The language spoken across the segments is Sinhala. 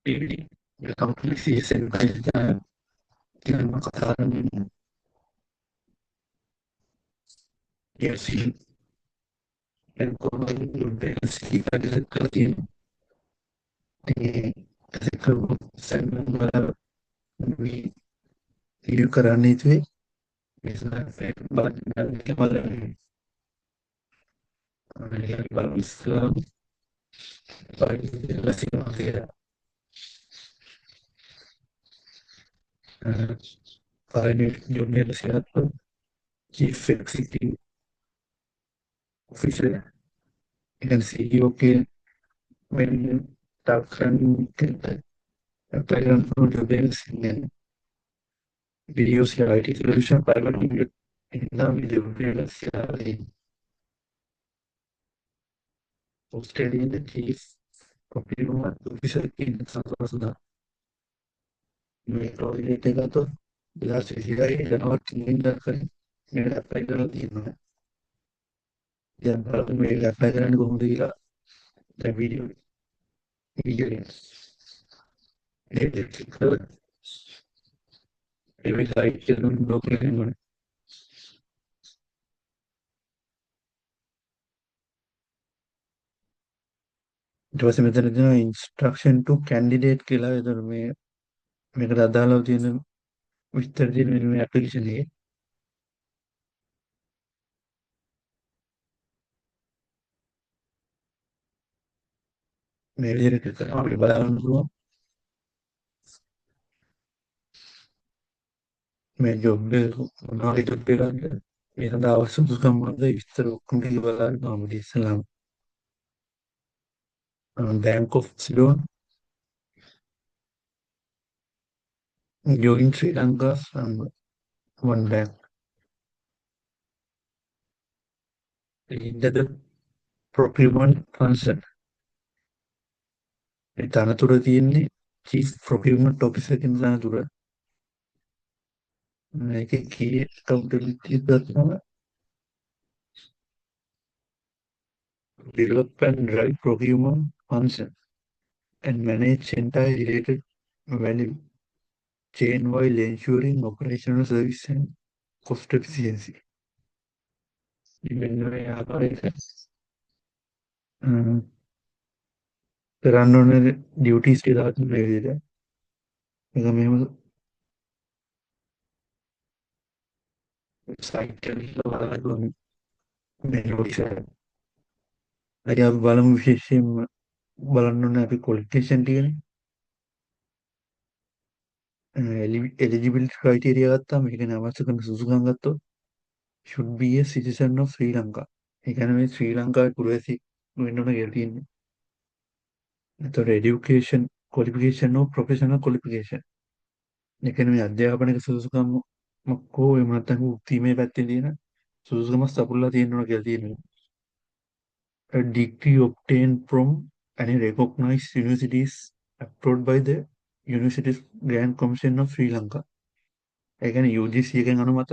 connectivity, the company CSN dengan katakan ya sih dan kalau lebih kita bisa kerjain di ketika saya melalui video कराने थे misalnya saya balik dari kemarin dari bagus bagi relasi manusia para universidad chief executive officer dan CEO que menetapkan pelayanan penuh dengan video security solution para la video privacy Australian chief confirma officer que en Santa Rosa me proyecta todo la sociedad y la nueva tienda me la pega tienda ya para me la pega como diga la video website que no lo creen ඊට පස්සේ මෙතන තියෙනවා instruction to candidate කියලා. ඒතර මේකට අදාළව තියෙන විස්තර තියෙන මේ ඇප්ලිකේෂන් එකේ මේ විදිහට ක්ලික් කරනවා අපිට බලන්න පුළුවන් මේ ජොබ් එක මොනවද ජොබ් එකක්ද ඒ සඳහා අවශ්‍ය සුදුසුකම් මොනවද විස්තර ඔක්කොම ටික බලන්න අපිට ඉස්සෙල්ලාම Bank of Ceylon join Sri Lanka's one bank in the procurement function ඒ තනතුර තියෙන්නේ chief procurement officer කියන තනතුර මේකේ key accountability එකක් තමයි develop and drive procurement function and manage entire related value chain while ensuring operational service and cost efficiency. ඉවෙන් මේ ආකාරයට කරන්න ඕන ඩියුටිස් ටික දාන්න මේ විදිහට මේක මෙහෙම සයිට් එකේ බලන්න මේ නෝටිස් එක. හරි අපි බලමු විශේෂයෙන්ම බලන්න ඕනේ අපි ක්වොලිෆිකේෂන් ටිකනේ. eligibility criteria ගත්තාම ඒ කියන්නේ අවශ්‍ය කරන සුසුකම් ගත්තොත් should be a citizen of Sri Lanka. ඒ කියන්නේ මේ ශ්‍රී ලංකාවේ පුරවැසියෙක් වෙන්න ඕන කියලා තියෙන්නේ. එතකොට education qualification or professional qualification. ඒ කියන්නේ මේ අධ්‍යාපනික සුසුකමක් හෝ එහෙම නැත්නම් වෘත්තීමය පැත්තේ තියෙන සුසුකමක් සපුරලා තියෙන්න ඕන කියලා තියෙනවා. A degree obtained from any recognized universities approved by the Universities Grand Commission of Sri Lanka. ඒ කියන්නේ UGC එකෙන් අනුමත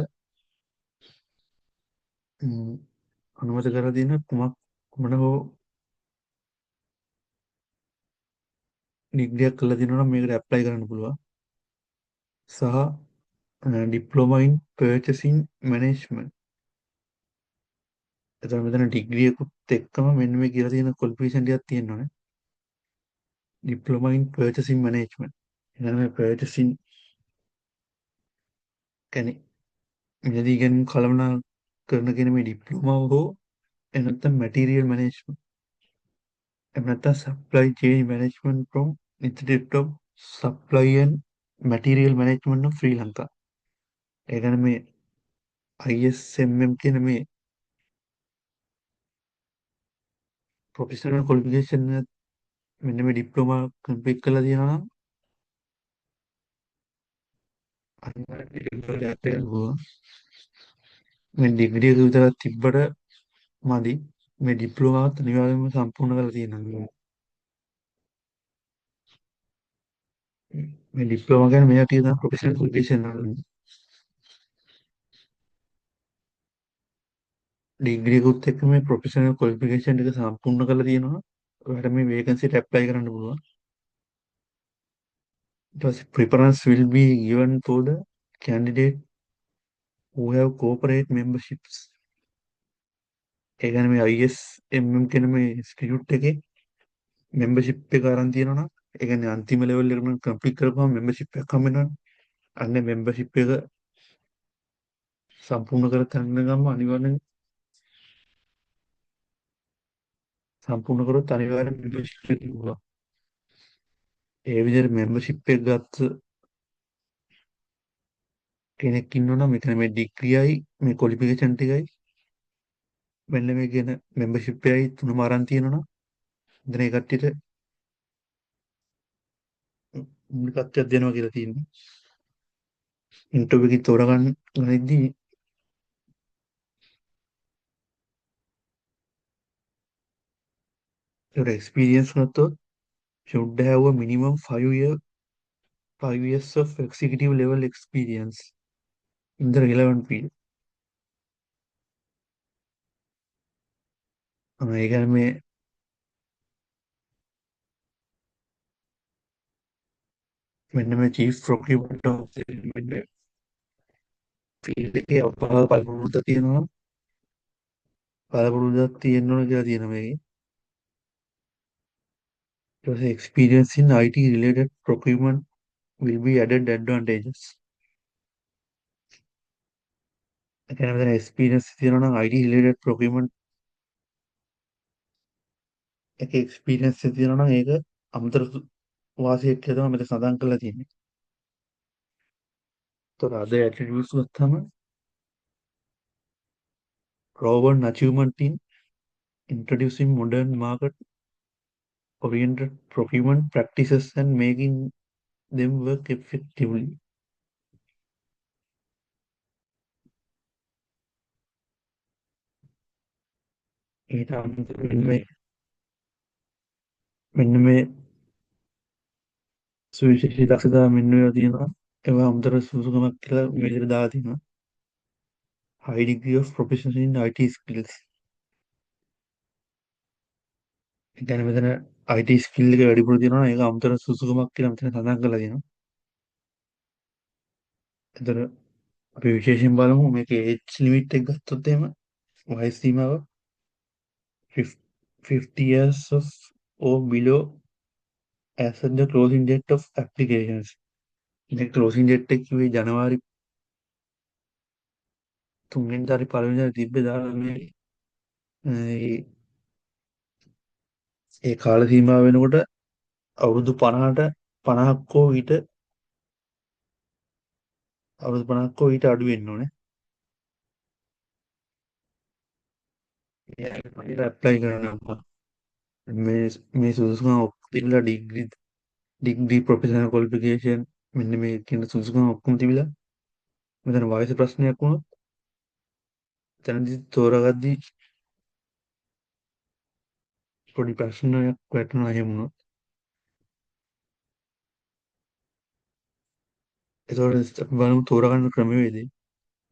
කරලා තියෙන කුමන හෝ ඩිග්‍රියක් කරලා තියෙනවා නම් මේකට ඇප්ලයි කරන්න පුළුවන්. සහ diploma in purchasing management. එතකොට මෙතන ඩිග්‍රී එකත් එක්කම මෙන්න මේ කියලා තියෙන ක්වොලිෆිකේෂන් ටිකක් තියෙනවානේ. diploma in purchasing management. එහෙනම් මේ purchasing කියන්නේ මිලදී ගැනීම කළමනා කරන කෙන මේ ඩිප්ලෝමා හෝ එහෙම නැත්නම් material management එහෙම නැත්නම් supply chain management from Institute of Supply and Material Management of Sri Lanka. ඒ කියන්නේ මේ ISMM කියන මේ ප්‍රොෆෙෂනල් ක්වොලිෆිකේෂන් එක මෙන්න මේ ඩිප්ලෝමා කම්ප්ලීට් කරලා තියෙනවා නම් අනිවාර්යයෙන් ඒකට පුළුවන්. මේ ඩිග්‍රී එක විතරක් තිබ්බට මදි. මේ ඩිප්ලෝමාවත් අනිවාර්යයෙන්ම සම්පූර්ණ කරලා තියෙනවා. මේ ඩිප්ලෝමා කියන්නේ මේවා තියෙන ප්‍රොෆෙෂනල් ක්වොලිෆිකේෂන් වල ඩිග්‍රී එකත් එක්ක මේ ප්‍රොෆෙෂනල් ක්වොලිෆිකේෂන් එක සම්පූර්ණ කරලා තියෙනවා. ඔයාලට මේ වේකන්සියට ඇප්ලයි කරන්න පුළුවන්. Thus, preference will be given to the candidate who have corporate memberships. ඒ කියන්නේ මේ ISMM කියන මේ ඉන්ස්ටිටියුට් එකේ membership එක අරන් තියෙනවා නම් ඒ කියන්නේ අන්තිම ලෙවල් එක නම් කම්ප්ලීට් කරපුවම membership එකක් හම්බ වෙනවනේ. අන්න membership එක සම්පූර්ණ කරගන්න ගමන් අනිවාර්යෙන් සම්පූර්ණ කරොත් අනිවාර්යෙන් membership එක තිබුණා. ඒ විදිහට membership එක ගත්ත කෙනෙක් ඉන්නවනම් මෙතන මේ ඩිග්‍රියයි මේ qualification ටිකයි මෙන්න මේ කියන membership එකයි තුනම අරන් තියෙනවනම් දැන් ඒ කට්ටියට මූලිකත්වයක් දෙනවා කියලා තියෙනවා. ඉන්ටර්වියු එකේ තෝරගන්න ගනිද්දී ඒකට experience ගත්තොත් should have a minimum 5 years of executive level experience in the relevant field. ඒ කියන්නේ මේ මෙන්න මේ chief procurement officer මෙන්න field එකේ පළපුරුද්දක් තියෙනවා පළපුරුද්දක් තියෙන්න ඕන කියලා තියෙනවා මේකේ. ඊට පස්සේ experience in IT related procurement will be added advantages. ඒ කියන්නේ මෙතන experience තියෙනවා නම් IT related procurement එකේ experience තියෙනවා නම් ඒක අමතර වාසියක් කියලා තමයි මෙතන සඳහන් කරලා තියෙන්නේ. ඒතකොට අද attributes ගත්තාම proven achievement in introducing modern market oriented procurement practices and making them work effectively. ඊට අමතරව මෙන්න මේ සුවිශේෂී දක්ෂතා මෙන්න මේවා තියෙනවා. ඒවා අමතර සුසුකමක් කියලා මේ විදිහට දාලා තියෙනවා. High degree of proficiency in IT skills. ඒ කියන්නේ මෙතන IT skill එක වැඩිපුර තියෙනවා නම් ඒක අමතර සුසුකමක් කියලා මෙතන සඳහන් කරලා තියෙනවා. එතන අපි විශේෂයෙන් බලමු මේකේ age limit එක ගත්තොත් එහෙම වයස් සීමාව 50 years of or below as at the closing date of applications. මේ closing date එක කිව්වේ ජනවාරි 3 වෙනිදා හරි 1 වෙනිදා තිබ්බේ දාලා මේ ඒ ඒ කාල සීමාව වෙනකොට අවුරුදු 50ක් හෝ ඊට අවුරුදු 50ක් හෝ ඊට අඩු වෙන්න ඕනේ. ඒක ඇප්ලයි කරනවා. මේ සුදුසුකම් ඔක්කොම තිබිලා ඩිග්‍රී ප්‍රොෆෙෂනල් ක්වොලිෆිකේෂන් මෙන්න මේ කියන සුදුසුකම් ඔක්කොම තිබිලා මෙතන වයස ප්‍රශ්නයක් වුණොත් එතනදි තෝරාගද්දී පොඩි ප්‍රශ්නයක් වැටෙනවා එහෙම වුණොත්. ඒතකොට අපි බලමු තෝරාගන්න ක්‍රමවේදය.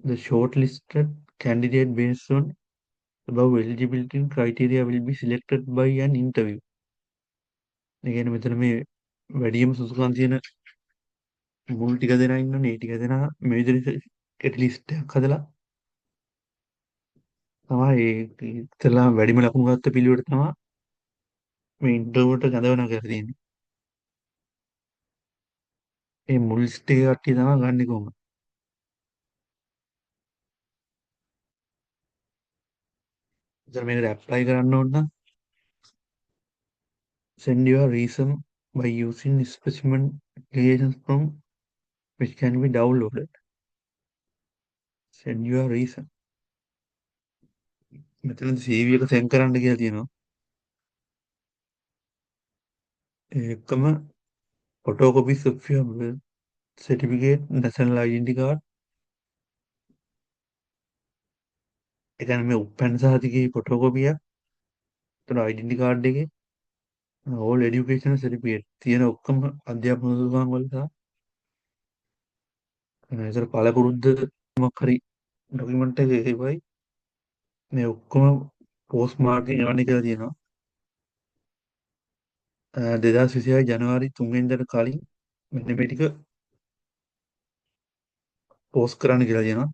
The shortlisted candidate based on above eligibility criteria will be selected by an interview. ඒ කියන්නේ මෙතන මේ වැඩිම සුසුකම් තියෙන මුල් ටික දෙනා ඉන්නනේ. ඒ ටික දෙනා මේ විදිහට ලිස්ට් එකක් හදලා තමයි ඒ ඉතලා වැඩිම ලකුණු ගත්ත පිළිවෙලට තමයි මේ ඉන්ටර්විව්වට ගඳවනවා කියලා තියෙන්නේ. මේ මුල් ලිස්ට් එකේ කට්ටිය තමයි ගන්නෙ කොහොමද? ඉතින් මේකට ඇප්ලයි කරන්න ඕන නම් send your resume by using specimen applications from which can be downloaded. Send your resume. මෙතන CV එක send කරන්න කියලා තියෙනවා. ඒකම photocopies of your birth certificate, national identity card. ඒ කියන්නේ මේ උපැන්න සහතිකේ ෆොටෝකොපියක්. එතන identity card එකේ all education certificate තියෙන ඔක්කොම අධ්‍යාපන සුසුකම් වල සහ ඒතර පළපුරුද්ද මොකක් හරි ડોකියුමන්ට් එකේ ඒවයි මේ ඔක්කොම පෝස්ට් මාර්කින් යවන්න කියලා තියෙනවා. 2026 ජනවාරි 3 වෙනිදාට කලින් මෙන්න මේ ටික පෝස්ට් කරන්න කියලා කියනවා.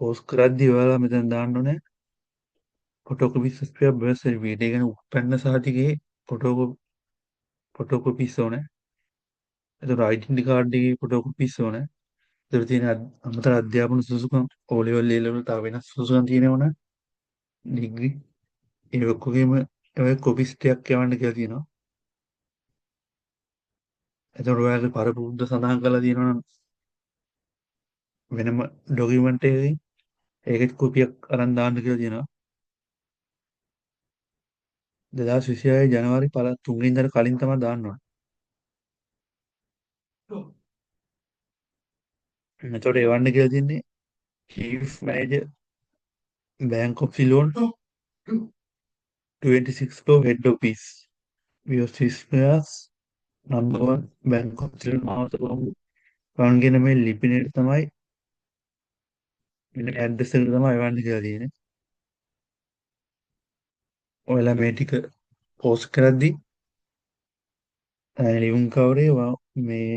පෝස්ට් කරද්දී ඔයාලා මෙතන දාන්න ඕනේ ෆොටෝකෝපි සස්පෙක්ට් බර්ත් සර්ටිෆිකේට්. ඒ කියන්නේ උපැන්න සහතිකයේ ෆොටෝකෝපිස් ඕනේ. එතකොට ඩෙන්ටි කාඩ් එකේ ෆොටෝකෝපිස් ඕනේ. ඒතර තියෙන අමතර අධ්‍යාපන සුසුකම් ඕ ලෙවල් ඒ ලෙවල් තව වෙනස් සුසුකම් තියෙනවනේ ඩිග්‍රී ඒ ඔක්කොගෙම ඔය කොපිස් ටිකක් යවන්න කියලා තියෙනවා. එතකොට ඔයාලගේ පරපුරුද්ද සඳහන් කරලා තියෙනවා නම් වෙනම ඩොකියුමන්ට් එකකින් ඒකෙත් කොපියක් අරන් දාන්න කියලා තියෙනවා. 2026 ජනවාරි 3 වෙනිදාට කලින් තමයි දාන්න ඕනේ. එතකොට එවන්න කියලා තියන්නේ chief manager bank of Ceylon 26 floor head office. Your spares number 1 bank of Ceylon මාවත කොළඹ. රන්ගෙන මේ ලිපිනයට තමයි මෙන්න ඇඩ්‍රස් එකට තමයි එවන්න කියලා තියෙන්නේ. ඔයාලා මේ ටික පෝස්ට් කරද්දී ලියුම් කවරේ මේ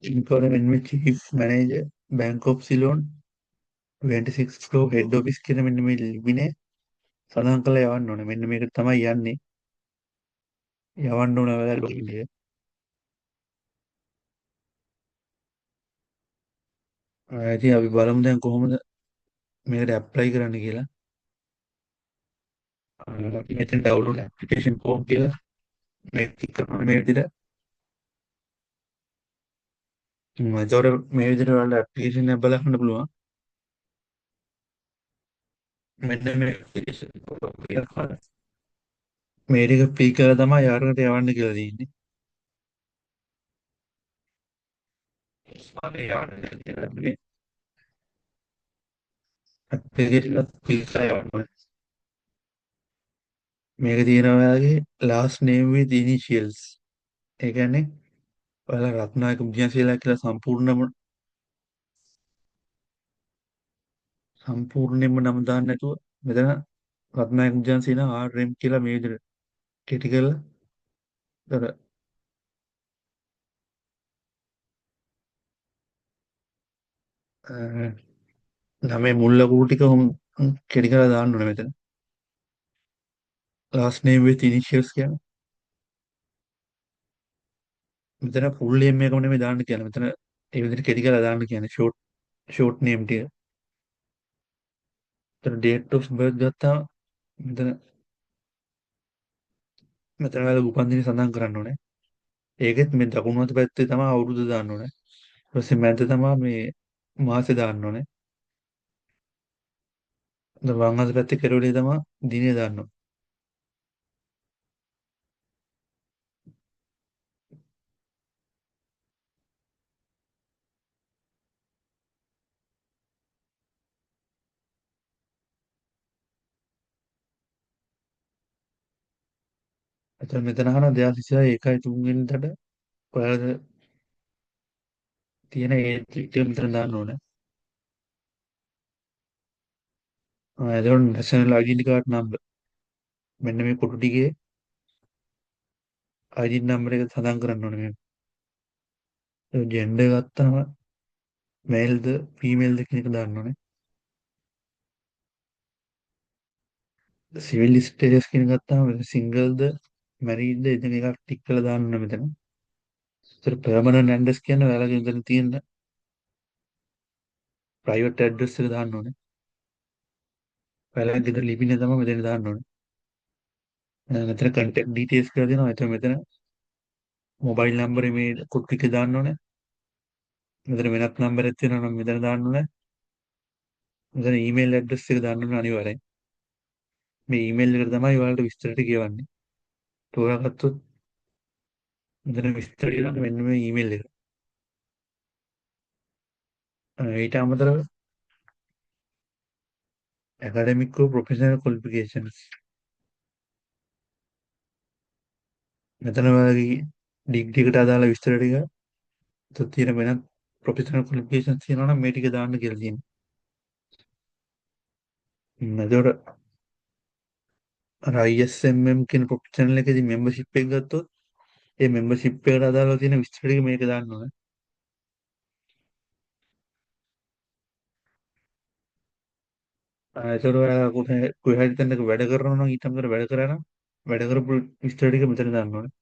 ඉන්කෝරමෙන්ට් chief manager bank of Ceylon 26 floor head office කියන මෙන්න මේ ලිපිනේ සඳහන් කරලා යවන්න ඕනේ. මෙන්න මේක තමයි යන්නේ. යවන්න ඕන ඔයාලා ලොගින් එක. ඉතින් අපි බලමු දැන් කොහොමද මේකට ඇප්ලයි කරන්න කියලා. මෙතන ඩවුන්ලෝඩ් ඇප්ලිකේෂන් ෆෝම් කියලා මේක ක්ලික් කරනවා මේ විදිහට. එතකොට මේ විදිහට ඔයාලට ඇප්ලිකේෂන් එක බලන්න පුළුවන්. මෙන්න මේ ඇප්ලිකේෂන් එක මේ ටික ක්ලික් කරලා තමයි යාරකට යවන්න කියලා තියෙන්නේ. ඇප්ලිකේෂන් එක ක්ලික් කරලා යවන්න ඕනේ. මේක තියෙනවා ඔයාලගේ last name with initials. ඒ කියන්නේ ඔයාලා රත්නායක විජයසීලා කියලා සම්පූර්ණයෙන්ම නම දාන්න නැතුව මෙතන රත්නායක විජයසීලා RM කියලා මේ විදිහට කෙටි කරලා අර නමේ මුල් ලකුණු ටික කෙටි කරලා දාන්න ඕනේ මෙතන. last name with initials කියන්නේ මෙතන full name එකම නෙමෙයි දාන්න කියන්නේ. මෙතන ඒ විදිහට කෙටි කරලා දාන්න කියන්නේ short name ටික. මෙතන date of birth ගත්තාම මෙතන ඔයාලා උපන්දින සඳහන් කරන්න ඕනේ. ඒකෙත් මේ දකුණු අත පැත්තේ තමයි අවුරුද්ද දාන්න ඕනේ. ඊට පස්සේ මැද තමයි මේ මාසේ දාන්න ඕනේ. වම් අත පැත්තේ කෙරවලේ තමයි දිනේ දාන්න ඕනේ. එතන මෙතන අහන 2026 1යි 3 වෙනිදාට ඔයාලා තියෙන ඒ ටික මෙතන දාන්න ඕනේ. එතකොට national identity card number මෙන්න මේ කොටු ටිකේ ID number එක සඳහන් කරන්න ඕනේ. මේ ජෙන්ඩර් ගත්තාම මේල්ද ෆීමේල්ද කියන එක දාන්න ඕනේ. සිවිල් ස්ටේටස් කියන එක ගත්තාම සිංගල්ද මැරීඩ්ද එතන එකක් ටික් කරලා දාන්න ඕනේ මෙතන. ඒතර පර්මනන්ට් ඇඩ්‍රස් කියන්නේ ඔයාලගේ මෙතන තියෙන ප්‍රයිවට් ඇඩ්‍රස් එක දාන්න ඕනේ. ඔයාලගේ ගෙදර ලිපිනේ තමයි මෙතන දාන්න ඕනේ. මෙතන contact details කියලා දෙනවා. එතන මෙතන මොබයිල් නම්බරේ මේ කොටු ටික දාන්න ඕනේ. මෙතන වෙනත් නම්බරයක් තියෙනවා නම් මෙතන දාන්න ඕනේ. මෙතන ඊමේල් ඇඩ්‍රස් එක දාන්න ඕනේ අනිවාර්යෙන්. මේ ඊමේල් එකට තමයි ඔයාලට විස්තර ටික කියවන්නේ. තෝරාගත්තොත් මෙතන විස්තර කියනවා මෙන්න මේ ඊමේල් එක. ඊට අමතරව academic or professional qualifications. මෙතන ඔයාලගේ ඩිග්‍රී එකට අදාළ විස්තර ටික තියෙන වෙනත් ප්‍රොෆෙෂනල් ක්වොලිෆිකේෂන්ස් තියෙනවා නම් මේ ටික දාන්න කියලා තියෙනවා. එතකොට අර ISMM කියන ප්‍රොෆෙෂනල් එකේදී මෙම්බර්ෂිප් එක ගත්තොත් ඒ මෙම්බර්ෂිප් එකට අදාළව තියෙන විස්තර ටික මේක දාන්න ඕනේ. ඒතකොට ඔයා කොහේ හරි තැනක වැඩ කරනවා නම් ඊට අමතරව වැඩ කරා නම් වැඩ කරපු විස්තර ටික මෙතන දාන්න ඕනේ.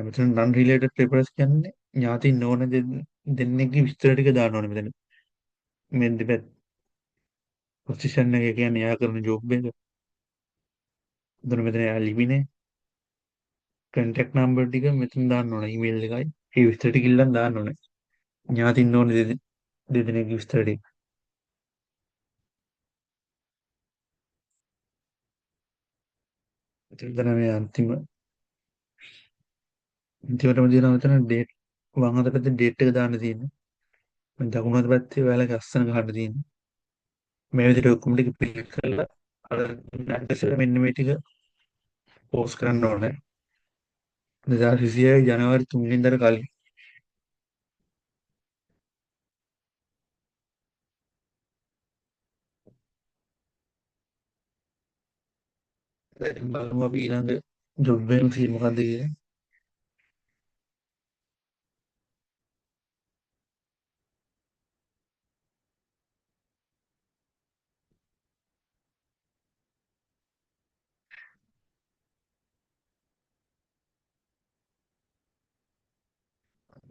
මෙතන non related papers කියන්නේ ඥාතින් නොවන දෙන්නෙක්ගේ විස්තර ටික දාන්න ඕනේ මෙතන. මේ දෙපැත්ත පොසිෂන් එක කියන්නේ එයා කරන ජොබ් එක. එතන මෙතන එයා ලිවිනේ කන්ටැක්ට් නම්බර් ටික මෙතන දාන්න ඕනේ ඊමේල් එකයි. ඒ විස්තර ටික ඉල්ලන් දාන්න ඕනේ. ඥාතින් නොවන දෙදෙනෙක්ගේ විස්තර ටික. එතන තමයි අන්තිමටම තියෙනවා මෙතන ඩේට් වම් අත පැත්තේ ඩේට් එක දාන්න තියෙන්නේ. දකුණු අත පැත්තේ ඔයාලගේ අස්සන ගහන්න තියෙන්නේ. මේ විදිහට ඔක්කොම ටික ෆිල් කරලා අර ඇඩ්‍රස් එක මෙන්න මේ ටික පෝස්ට් කරන්න ඕනේ. 2026 ජනවාරි 3 වෙනිදාට කලින්. දැන් බලමු අපි ඊළඟ ජොබ් වෙකන්සි මොකක්ද කියලා.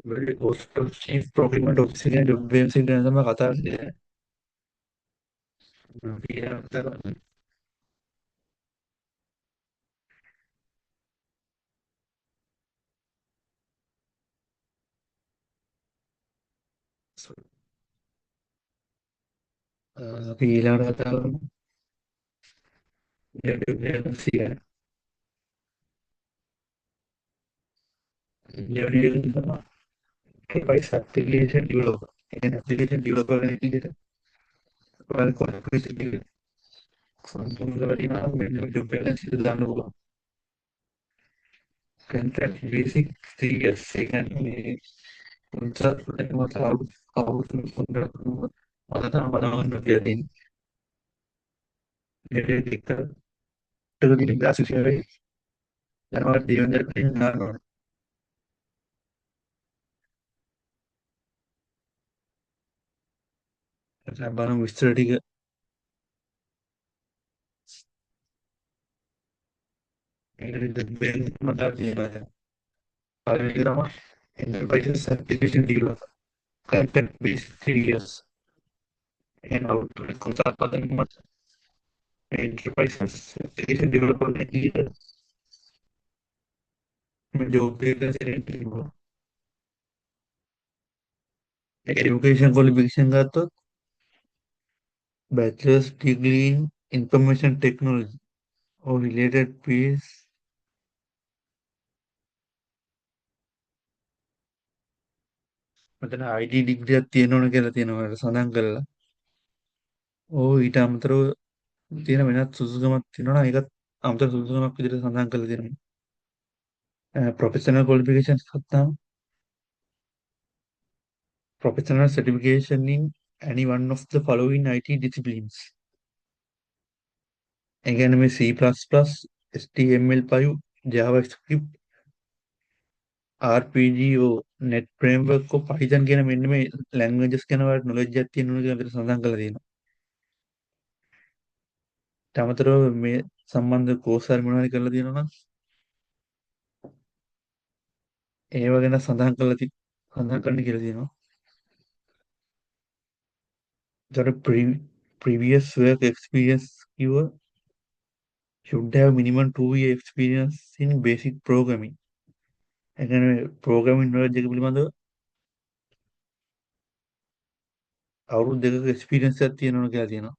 වැඩි පෝස්ට් චීෆ් ප්‍රොකියුමන්ට් ඔෆිසර් කියන ජොබ් වෙකන්සි ගැන තමයි කතා කරන්නේ. අපි ඊළඟට අපි ඊළඟට කතා කරමු ජොබ් වෙකන්සි ගැන. ජොබ් වෙකන්සි තමයි enterprise application developer. ඒ කියන්නේ application developer කෙනෙක් විදිහට ඔයාලා qualification එක සම්පූර්ණ කරලා තියෙනවා නම් මෙන්න ජොබ් වෙකන්සි එක දාන්න පුළුවන්. contract basic 3 years. ඒ කියන්නේ මේ කොන්ත්‍රාත් මත අවුරුදු කොන්ත්‍රාත් මත තමයි බලන්න කියලා තියෙන්නේ. මේ දෙක ටෙලිවිෂන් ගාසිස් කරේ යනවා දිවෙන්දර තියෙනවා. දැන් බලමු විස්තර ටික. ඒකෙදි බෙන් මත තියෙනවා. පළවෙනි එක තමයි enterprise application developer. Contract basic 3 years. and out කොන්ත්‍රාත් මත enterprise application developer කෙනෙක් මේ ජොබ් එක තියෙනවා. education qualification ගත්තොත් bachelor's degree in information technology or related fields. මෙතන IT ඩිග්‍රියක් තියෙන්න ඕන කියලා තියෙනවා ඒකට සඳහන් කරලා. ඊට අමතරව තියෙන වෙනත් සුසුකමක් තියෙනවා නම් ඒකත් අමතර සුසුකමක් විදිහට සඳහන් කරලා තියෙනවා. professional qualifications ගත්තාම professional certification in any one of the following IT disciplines. ඒ කියන්නේ මේ C++, HTML5, JavaScript, RPGO, net framework of Python කියන මෙන්න මේ languages ගැන ඔයාලට knowledge එකක් තියෙන්න ඕන කියලා අපිට සඳහන් කරලා තියෙනවා. ඊට අමතරව මේ සම්බන්ධ course හරි මොනවා හරි කරලා තියෙනවා නම් ඒව ගැන සඳහන් කරන්න කියලා තියෙනවා. ඒතර previous work experience කිව්ව should have minimum 2 year experience in basic programming. ඒ කියන්නේ programming knowledge එක පිළිබඳව අවුරුදු දෙකක experience එකක් තියෙනවා කියලා තියෙනවා.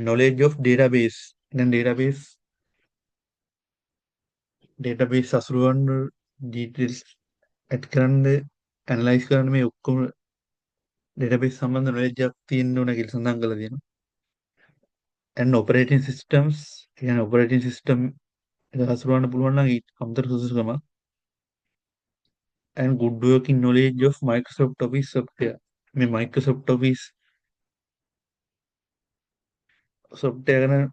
knowledge of database. දැන් database අසුරවන්න details ඇඩ් කරන්න ඇනලයිස් කරන්න මේ ඔක්කොම database සම්බන්ධ knowledge එකක් තියෙන්න ඕන කියලා සඳහන් කරලා තියෙනවා. and operating systems කියන operating system එක හසුරවන්න පුළුවන් නම් ඊට අමතර සුදුසුකමක් and good working knowledge of Microsoft Office software මේ Microsoft Office software ගැන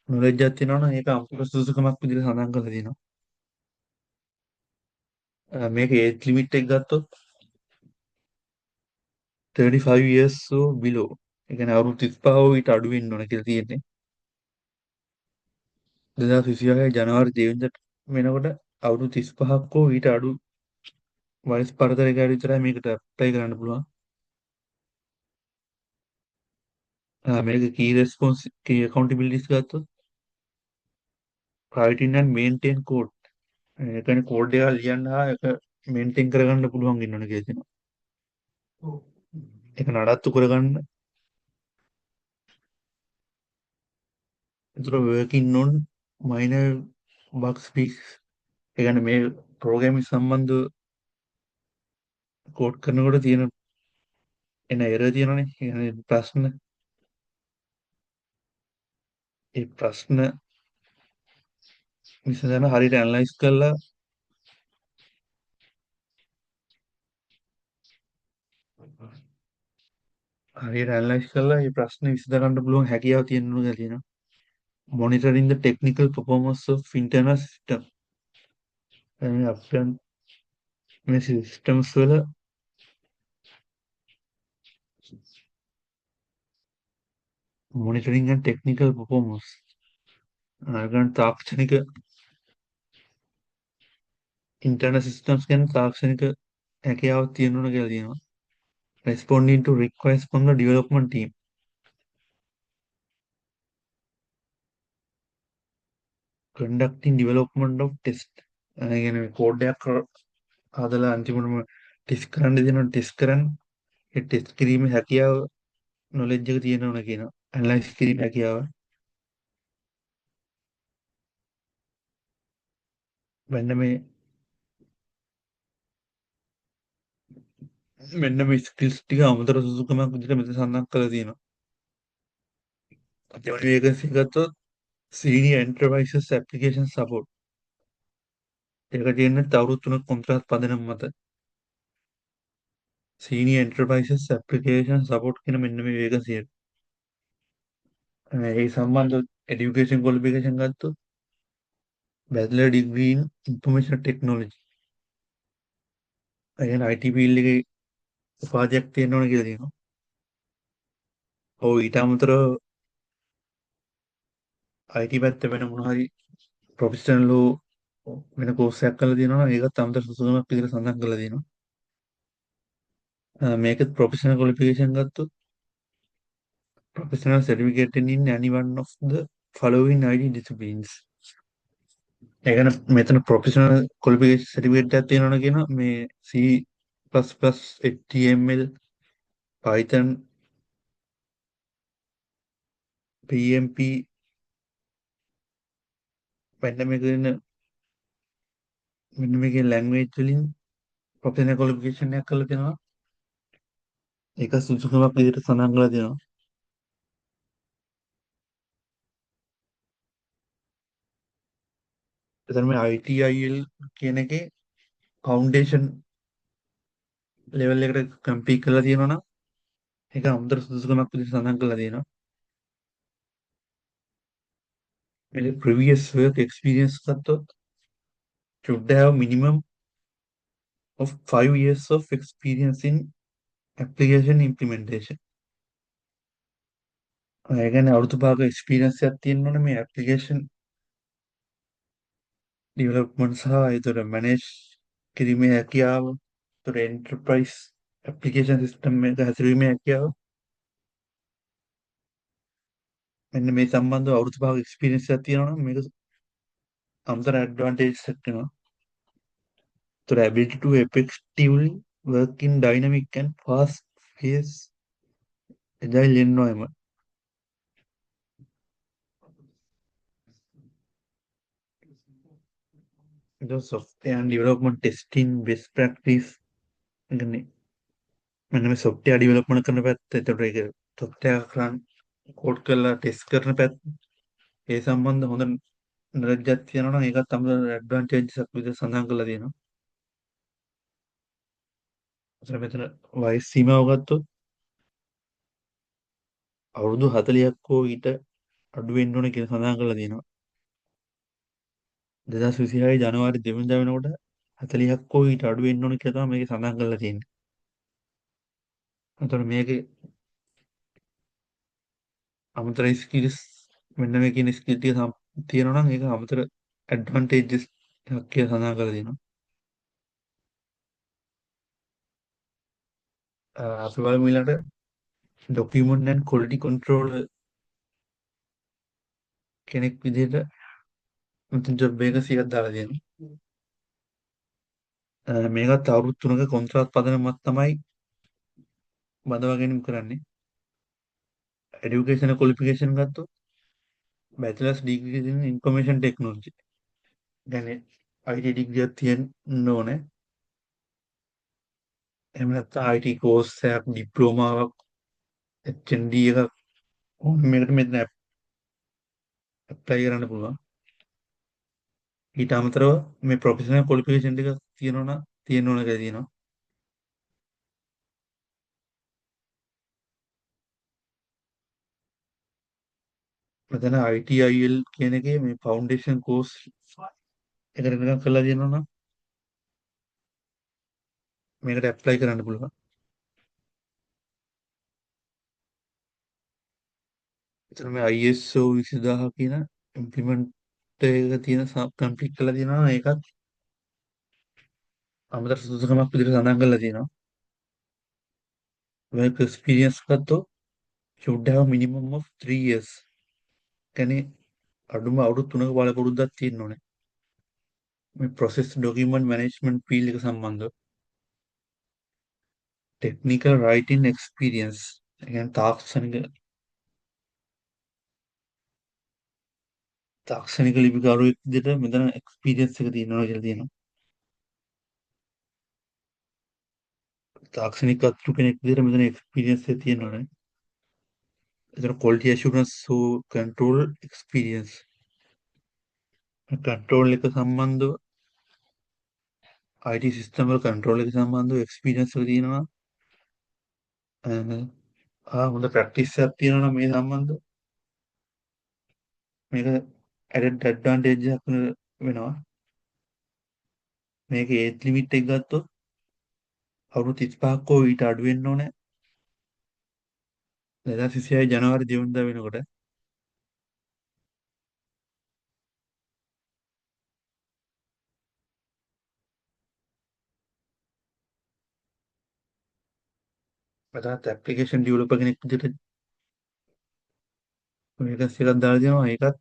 knowledge එකක් තියෙනවා නම් ඒක අමතර සුදුසුකමක් විදිහට සඳහන් කරලා තියෙනවා. මේක age limit එක ගත්තොත් 35 years or below. ඒ කියන්නේ අවුරුදු 35 හෝ ඊට අඩු වෙන්න ඕන කියලා තියෙන්නේ. 2026 ජනවාරි 2 වෙනිදාට වෙනකොට අවුරුදු 35ක් හෝ ඊට අඩු වයස් පරතරයකට විතරයි මේකට ඇප්ලයි කරන්න පුළුවන්. මේක key response key accountabilities ගත්තොත් writing and maintain code. ඒ කියන්නේ කෝඩ් එක ලියන්න හා ඒක මේන්ටේන් කරගන්න පුළුවන් වෙන්න ඕන කියලා තියෙනවා. ඒක නඩත්තු කරගන්න. ඒතර working on minor bugs fix. ඒ කියන්නේ මේ ප්‍රෝග්‍රෑමින් සම්බන්ධ කෝඩ් කරනකොට තියෙන එන එරර් තියෙනවනේ. ඒ කියන්නේ ප්‍රශ්න. ඒ ප්‍රශ්න විසඳන හරියට ඇනලයිස් කරලා ඒ ප්‍රශ්න විසඳ ගන්න පුළුවන් හැකියාව තියෙනවා කියලා තියෙනවා. Monitoring the technical performance of internal system. මේ අප්ටන් මේ systems වල monitoring and technical performance. ගන්න තාක්ෂණික internal systems ගැන තාක්ෂණික හැකියාවක් තියෙනවා කියලා තියෙනවා. Responding to requests from the development team. Conducting development of test. ඒ කියන්නේ කෝඩ් එකක් හදලා අන්තිමටම ටෙස්ට් කරන්න දෙනවා ටෙස්ට් කරන්න ඒ ටෙස්ට් කිරීමේ හැකියාව knowledge එක තියෙනවා කියනවා. ඇනලයිස් කිරීමේ හැකියාව. මෙන්න මේ ස්කිල්ස් ටික අමතර සුසුකමක් විදිහට මෙතන සඳහන් කරලා තියෙනවා. අතේවල වේකන්සි ගත්තොත් senior enterprises application support. ඒක තියෙන්නේ අවුරුදු 3ක් කොන්ත්‍රාත් පදනම මත. senior enterprises application support කියන මෙන්න මේ වේකන්සි එක. ඒ සම්බන්ධ education qualification ගත්තොත් bachelor degree in information technology. ඒ කියන්නේ IT field එකේ උපාධියක් තියෙන්න ඕන කියලා තියෙනවා. ඔව් ඊට අමතරව IT පැත්තේ වෙන මොන හරි ප්‍රොෆෙෂනල් වෙන කෝස් එකක් කරලා තියෙනවා නම් ඒකත් අමතර සුසුකමක් විදිහට සඳහන් කරලා තියෙනවා. මේකත් ප්‍රොෆෙෂනල් ක්වොලිෆිකේෂන් ගත්තොත් professional certificate in any one of the following IT disciplines. ඒ කියන්නේ මෙතන ප්‍රොෆෙෂනල් ක්වොලිෆිකේෂන් සර්ටිෆිකේට් එකක් තියෙනවා කියනවා මේ C++, HTML, Python, PMP මෙන්න මේකේ ලැන්ග්වේජ් වලින් ප්‍රොෆෙෂනල් ක්වොලිෆිකේෂන් එකක් කරලා තියෙනවා. ඒක සුසුකමක් විදිහට සඳහන් කරලා තියෙනවා. එතන මේ ITIL කියන එකේ ෆවුන්ඩේෂන් ලෙවල් එකට කම්පීට් කරලා තියෙනවා නම් ඒක අමුතර සුදුසුකමක් විදිහට සඳහන් කරලා තියෙනවා. මේ previous work experience ගත්තොත් should have minimum of 5 years of experience in application implementation. ඒ කියන්නේ අවුරුදු 5ක experience එකක් තියෙන්න ඕනේ මේ application development සහ ඒතර manage කිරීමේ හැකියාව, ඒතර enterprise application system එක හැසිරීමේ හැකියාව. මෙන්න මේ සම්බන්ධව අවුරුදු 5ක experience එකක් තියෙනවා නම් මේක අමතර advantage එකක් වෙනවා. ඒතර ability to effectively work in dynamic and fast paced agile environment. The software and development testing best practice. කියන්නේ මෙන්න මේ software development කරන පැත්ත. ඒතර ඒක software කරන් කෝඩ් කරලා ටෙස්ට් කරන පැත්ත ඒ සම්බන්ධ හොඳ නොලෙජ්ජක් තියෙනවා නම් ඒකත් අමුතු ඇඩ්වාන්ටේජ්ස් එකක් විදිහට සඳහන් කරලා තියෙනවා. අතන මෙතන වයස් සීමාව ගත්තොත් අවුරුදු 40ක් හෝ ඊට අඩු වෙන්න ඕන කියලා සඳහන් කරලා තියෙනවා. 2026 ජනවාරි 2 වෙනිදා වෙනකොට 40ක් හෝ ඊට අඩු වෙන්න ඕන කියලා තමයි මේකේ සඳහන් කරලා තියෙන්නේ. එතකොට මේකේ අමතර ස්කිල්ස් මෙන්න මේ කියන ස්කිල් ටික තියෙනවා නම් ඒක අමතර ඇඩ්වාන්ටේජස් එකක් කියලා සඳහන් කරලා තියෙනවා. අපි බලමු ඊළඟට ડોකියුමන්ට් ඇන්ඩ් ක්වොලිටි කන්ට්‍රෝල් කෙනෙක් විදිහට මෙතන ජොබ් වේකන්සි එකක් දාලා තියෙනවා. මේකත් අවුරුදු 3ක කොන්ත්‍රාත් පදනමක් තමයි බඳවා ගැනීම කරන්නේ. එඩියුකේෂන් ක්වොලිෆිකේෂන් ගත්තොත් bachelor's degree in information technology. يعني IT ඩිග්‍රියක් තියෙන්න ඕනේ. එහෙම නැත්නම් IT කෝස් එකක් ඩිප්ලෝමාවක් HND එකක් ඕන මේකට මෙතන ඇප්ලයි කරන්න පුළුවන්. ඊට අමතරව මේ ප්‍රොෆෙෂනල් ක්වොලිෆිකේෂන් ටික තියෙනවා නම් තියෙන්න ඕන කියලා තියෙනවා. මෙතන ITIL කියන එකේ මේ ෆවුන්ඩේෂන් කෝස් එකට නිකන් කරලා තියෙනවා නම් මේකට ඇප්ලයි කරන්න පුළුවන්. එතන මේ ISO 20000 කියන ඉම්ප්ලිමන්ට් එක තියෙන කම්ප්ලීට් කරලා තියෙනවා. ඒකත් අමතර සුදුසුකමක් විදිහට සඳහන් කරලා තියෙනවා. work experience ගත්තොත් should have minimum of 3 years. කියන්නේ අඩුම අවුරුදු 3ක බලපොරොන්දුක් තියෙන්න ඕනේ. මේ process document management field එක සම්බන්ධව technical writing experience. ඒ කියන්නේ තාක්ෂණික ලිපිකරුවෙක් විදිහට මෙතන එක්ස්පීරියන්ස් එක තියෙනවා කියලා තියෙනවා. තාක්ෂණික අත්රු කෙනෙක් විදිහට මෙතන එක්ස්පීරියන්ස් එක තියෙනවානේ. එතන quality assurance හෝ control experience. control එක සම්බන්ධව IT සිස්ටම් වල control එක සම්බන්ධව එක්ස්පීරියන්ස් එක තියෙනවා. හොඳ ප්‍රැක්ටිස් එකක් තියෙනවා නම් මේ සම්බන්ධව මේක added advantage එකක් වෙනවා. මේක ඒජ් ලිමිට් එක ගත්තොත් අවුරුදු 35ක් හෝ ඊට අඩු වෙන්න ඕනේ. 2026 ජනවාරි 2 වෙනිදා වෙනකොට මටත් ඇප්ලිකේෂන් ඩෙවලොපර් කෙනෙක් විදිහට මේක එකක් දාලා දෙනවා. ඒකත්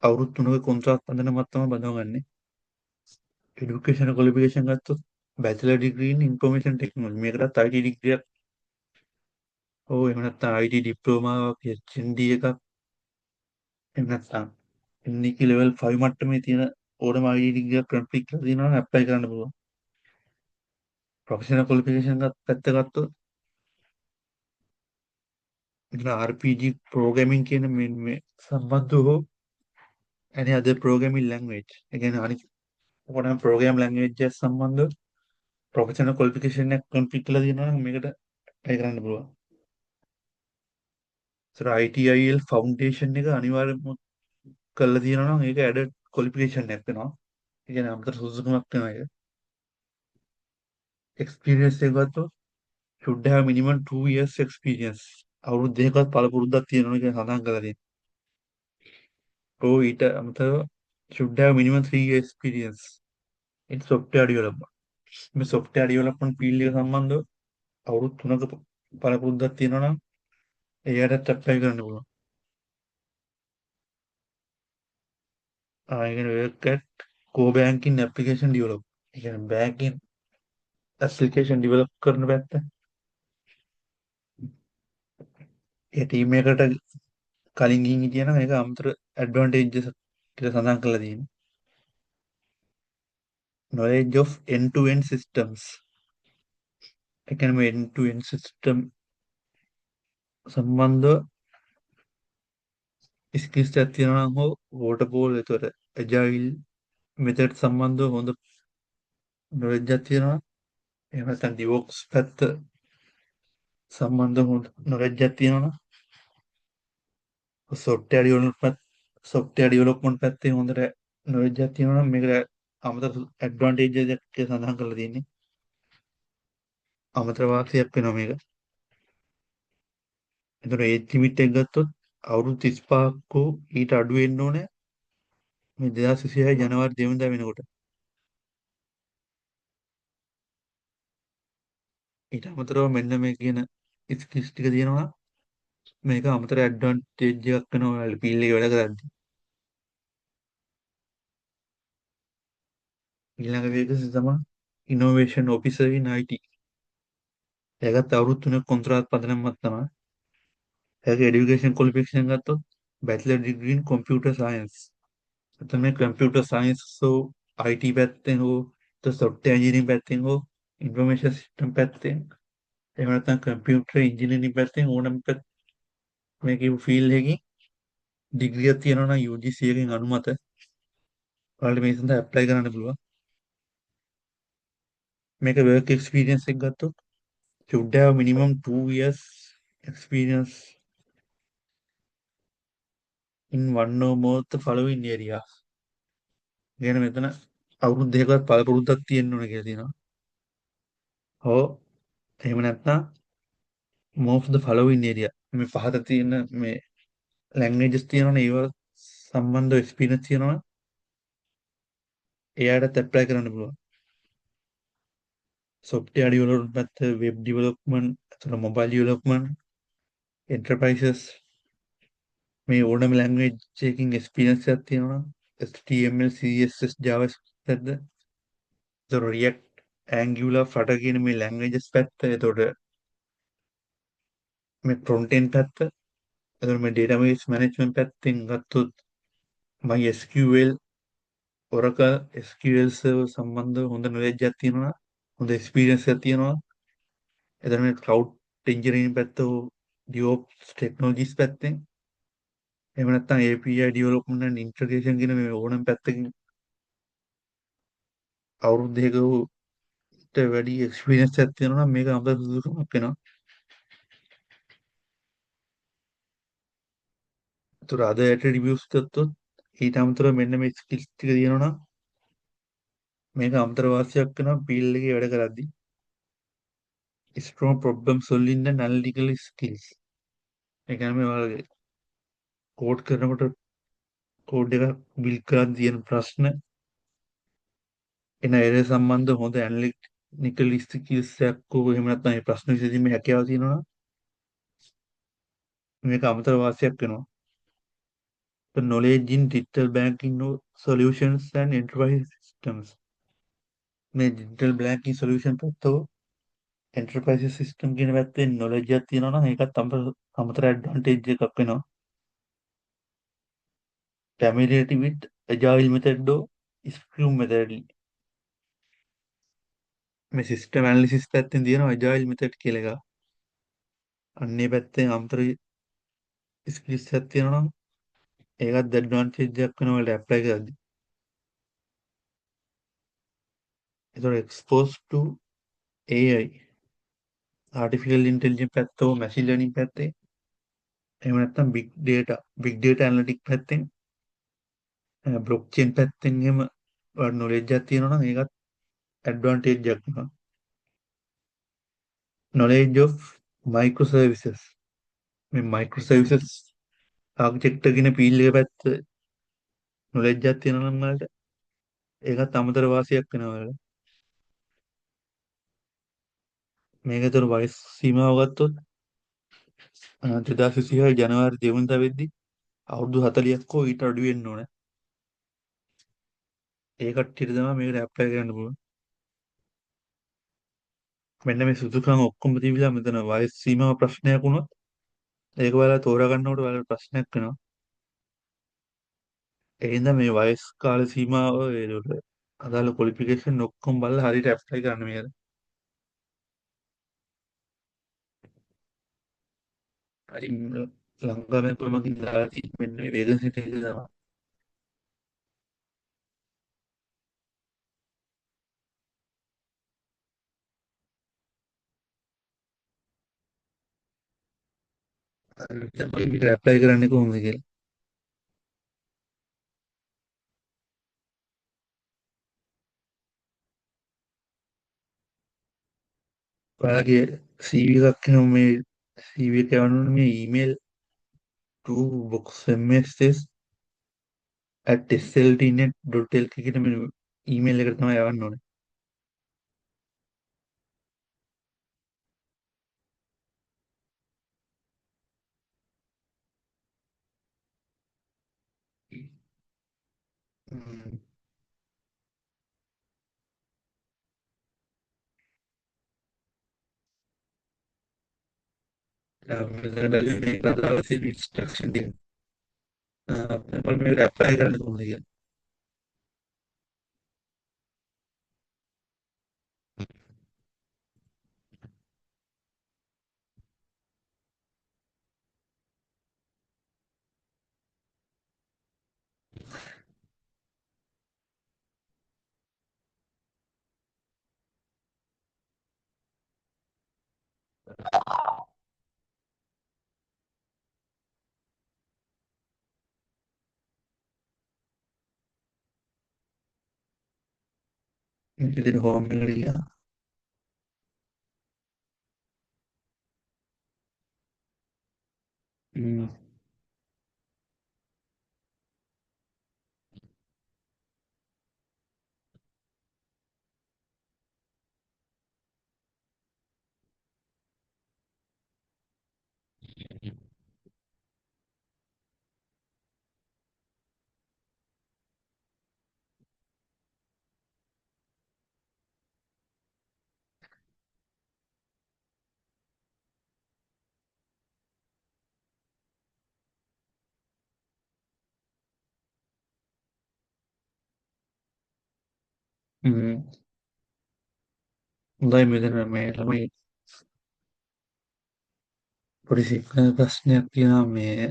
අවුරුදු 3ක කොන්ත්‍රාත් පදනමක් තමයි බඳවගන්නේ. এডুকেෂන් ක්වොලිෆිකේෂන් ගත්තොත් bachelor degree in information technology. මේකටත් IT ඩිග්‍රියක් හෝ එහෙම නැත්නම් IT ඩිප්ලෝමාවක් HND එකක් එහෙම නැත්නම් NEQ level 5 මට්ටමේ තියෙන ඕනම IT ඩිග්‍රියක් කම්ප්ලීට් කරලා තියෙනවා නම් ඇප්ලයි කරන්න පුළුවන්. ප්‍රොෆෙෂනල් ක්වොලිෆිකේෂන් පැත්ත ගත්තොත් මෙතන RPG programming කියන මේ සම්බන්ධ හෝ any other programming language. ඒ කියන්නේ අනිත් ඕනෑම program language එක සම්බන්ධව ප්‍රොෆෙෂනල් ක්වොලිෆිකේෂන් එක කම්ප්ලීට් කරලා තියෙනවා නම් මේකට ඇප්ලයි කරන්න පුළුවන්. ඒතර ITIL ෆවුන්ඩේෂන් එක අනිවාර්යයෙන්ම කරලා තියෙනවා නම් ඒක ඇඩඩ් ක්වොලිෆිකේෂන් එකක් වෙනවා. ඒ කියන්නේ අමතර සුදුසුකමක් වෙනවා ඒක. එක්ස්පීරියන්ස් එක ගත්තොත් should have minimum 2 years experience. අවුරුදු දෙකකත් පළපුරුද්දක් තියෙනවා කියන සඳහන් කරලා තියෙනවා. ඊට අමතරව should have minimum 3 years experience in software development. මේ software development field එක සම්බන්ධව අවුරුදු 3ක පළපුරුද්දක් තියෙනවා නම් එයාටත් ඇප්ලයි කරන්න පුළුවන්. I can work at core banking application develop. ඒ කියන්නේ banking application develop කරන පැත්ත. ඒ ටීම් එකට කලින් ගිහින් හිටියා නම් ඒක අමතර ඇඩ්වාන්ටේජස් කියලා සඳහන් කරලා තියෙනවා. knowledge of end to end systems. ඒ කියන්නේ මේ end to end system සම්බන්ධව ස්කිල්ස් එකක් තියෙනවා නම් හෝ වෝටර්පෝල් එතකොට ඇජයිල් මෙතඩ් සම්බන්ධව හොඳ නොලෙජ් එකක් තියෙනවා. එහෙම නැත්නම් ඩිවොක්ස් පැත්ත සම්බන්ධව හොඳ නොලෙජ් එකක් තියෙනවා. සොෆ්ට්වෙයාර් ඩෙවලොප්මන්ට් පැත්තේ හොඳට නොලෙජ් එකක් තියෙනවා නම් මේකට අමතර ඇඩ්වාන්ටේජ් එකක් සඳහන් කරලා තියෙන්නේ. අමතර වාසියක් වෙනවා මේක. එතකොට ඒජ් ලිමිට් එක ගත්තොත් අවුරුදු 35ක් හෝ ඊට අඩු වෙන්න ඕනේ මේ 2026 ජනවාරි 2 වෙනිදා වෙනකොට. ඊට අමතරව මෙන්න මේ කියන ස්කිල්ස් ටික තියෙනවා නම් මේක අමතර ඇඩ්වාන්ටේජ් එකක් වෙනවා ඔයාලට ෆීල්ඩ් එකේ වැඩ කරද්දී. ඊළඟ වේකන්සි තමයි ඉනෝවේෂන් ඔෆිසර් ඉන් IT. ඒකත් අවුරුදු 3ක් කොන්ත්‍රාත් පදනමක් තමයි. ඒකේ එඩියුකේෂන් ක්වොලිෆිකේෂන් ගත්තොත් බැචලර් ඩිග්‍රී ඉන් කම්පියුටර් සයන්ස්. එතන මේ කම්පියුටර් සයන්ස් හෝ IT පැත්තෙන් හෝ සොෆ්ට්වෙයාර් එන්ජිනියරින් පැත්තෙන් හෝ ඉන්ෆර්මේෂන් සිස්ටම් පැත්තෙන් එහෙම නැත්නම් කම්පියුටර් ඉන්ජිනියරින් පැත්තෙන් ඕනම මේ කියපු ෆීල්ඩ් එකකින් ඩිග්‍රියක් තියෙනවා නම් UGC එකෙන් අනුමත ඔයාලට මේ සඳහා ඇප්ලයි කරන්න පුළුවන්. මේක work experience එක ගත්තොත් should have minimum 2 years experience in one or more of the following areas. කියන මෙතන අවුරුදු දෙකකවත් පළපුරුද්දක් තියෙන්න ඕන කියලා තියෙනවා. හෝ එහෙම නැත්නම් more of the following area. මේ පහත තියෙන මේ languages තියෙනවනේ ඒව සම්බන්ධව experience තියෙනවා. එයාටත් ඇප්ලයි කරන්න පුළුවන්. software development පැත්ත, web development, අතන mobile development, enterprises මේ ඕනම language එකකින් experience එකක් තියෙනවා නම් HTML, CSS, JavaScript පැත්ත, ඒතකොට React, Angular, Flutter කියන මේ languages පැත්ත, ඒතකොට මේ front end පැත්ත, ඒතකොට මේ database management පැත්තෙන් ගත්තොත් MySQL, Oracle, SQL server සම්බන්ධව හොඳ knowledge එකක් තියෙනවා, හොඳ experience එකක් තියෙනවා. එතන මේ cloud engineering පැත්ත හෝ DevOps technologies පැත්තෙන් එහෙම නැත්නම් API development and integration කියන මේ ඕනම පැත්තකින් අවුරුදු දෙකකට වැඩි එක්ස්පීරියන්ස් එකක් තියෙනවා නම් මේක අමතක සුදුසුකමක් වෙනවා. ඒතර අද ඇට්‍රිබියුට්ස් ගත්තොත් ඊට අමතරව මෙන්න මේ ස්කිල්ස් ටික තියෙනවා නම් මේක අමතර වාසියක් වෙනවා ෆීල්ඩ් එකේ වැඩ කරද්දී. strong problem solving and analytical skills. ඒ කියන්නේ මේ ඔයාලගේ කෝඩ් කරනකොට කෝඩ් එක බිල්ඩ් කරන් තියෙන ප්‍රශ්න එන ඒ සම්බන්ධ හොඳ ඇනලිටිකල් ස්කිල්ස් එකක් හෝ එහෙම නැත්නම් මේ ප්‍රශ්න විසඳීමේ හැකියාව තියෙනවා නම් මේක අමතර වාසියක් වෙනවා. The knowledge in digital banking solutions and enterprise systems. මේ digital banking solution පැත්තෝ enterprise system කියන පැත්තේ knowledge එකක් තියෙනවා නම් ඒකත් අමතර advantage එකක් වෙනවා. Familiarity with agile method or scrum method. මේ system analysis පැත්තෙන් තියෙනවා agile method කියලා එකක්. අන්නේ පැත්තෙන් අමතර skills එකක් තියෙනවා නම් ඒකත් advantage එකක් වෙනවා ඔයාලට apply කරද්දී. ඒතකොට exposed to AI, artificial intelligence පැත්ත හෝ machine learning පැත්තේ එහෙම නැත්නම් big data analytics පැත්තෙන් blockchain පැත්තෙන් එහෙම knowledge එකක් තියෙනවා නම් ඒකත් advantage එකක් වෙනවා. knowledge of microservices. මේ microservices architecture කියන field එක පැත්ත knowledge එකක් තියෙනවා නම් වලට ඒකත් අමතර වාසියක් වෙනවා වලට. මේකතර වයස් සීමාව ගත්තොත් 2026 ජනවාරි 2 වෙනිදා වෙද්දී අවුරුදු 40ක් හෝ ඊට අඩු වෙන්න ඕනේ. ඒ කට්ටියට තමයි මේකට ඇප්ලයි කරන්න පුළුවන්. මෙන්න මේ සුදුකම් ඔක්කොම තිබිලා මෙතන වයස් සීමාව ප්‍රශ්නයක් වුණොත් ඒක ඔයාලා තෝරා ගන්නකොට ඔයාලට ප්‍රශ්නයක් වෙනවා. ඒ හින්දා මේ වයස් කාල සීමාව ඒකට අදාළ ක්වොලිෆිකේෂන් ඔක්කොම බලලා හරියට ඇප්ලයි කරන්න මේකට. හරි ලංකාවෙන් කොමකින් දාලා මෙන්න මේ වේගන්සි එක තමයි. අපිට ඇප්ලයි කරන්නේ කොහොමද කියලා. ඔයාගේ CV එකක් එනවා මේ CV එක යවන්න ඕනේ මේ email to boxmss@sltnet.lk කියන මේ email එකට තමයි යවන්න ඕනේ. හ්ම්. මෙතනට මේ කතාව තියෙන ඉන්ස්ට්‍රක්ෂන් ටික. අපිට මේක ඇප්ලයි කරන්න කොහොමද කියලා. ඉතින් හෝම් එකට ගියා. හ්ම්. හ්ම්. හොඳයි මෙතන මේ ළමයි පොඩි සිග්නල් ප්‍රශ්නයක් තියෙනවා මේ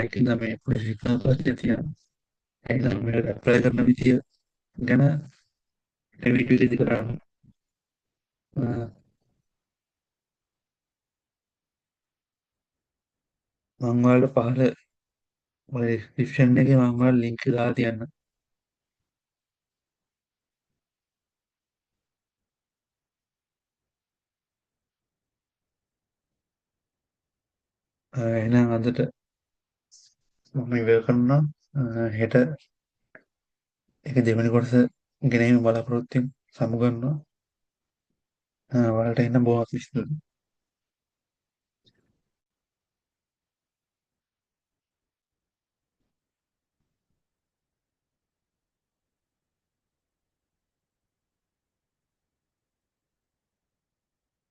ඉතින් මේ පොඩි සිග්නල් ප්‍රශ්නයක් තියෙනවා. එහෙනම් මේකට ඇප්ලයි කරන විදිය ගැන වීඩියෝ ඉදි කරන්න. මං ඔයාලට පහල ඔය ඩිස්ක්‍රිප්ෂන් එකේ මං ඔයාලට ලින්ක් එක දාලා තියන්නම්. එහෙනම් අදට මම ඉවර කරනවා. හෙට ඒක දෙවෙනි කොටස ගෙනීම බලාපොරොත්තු වෙමින් සමුගන්නවා. ඔයාලට එන්න බොහොම ස්තුතියි.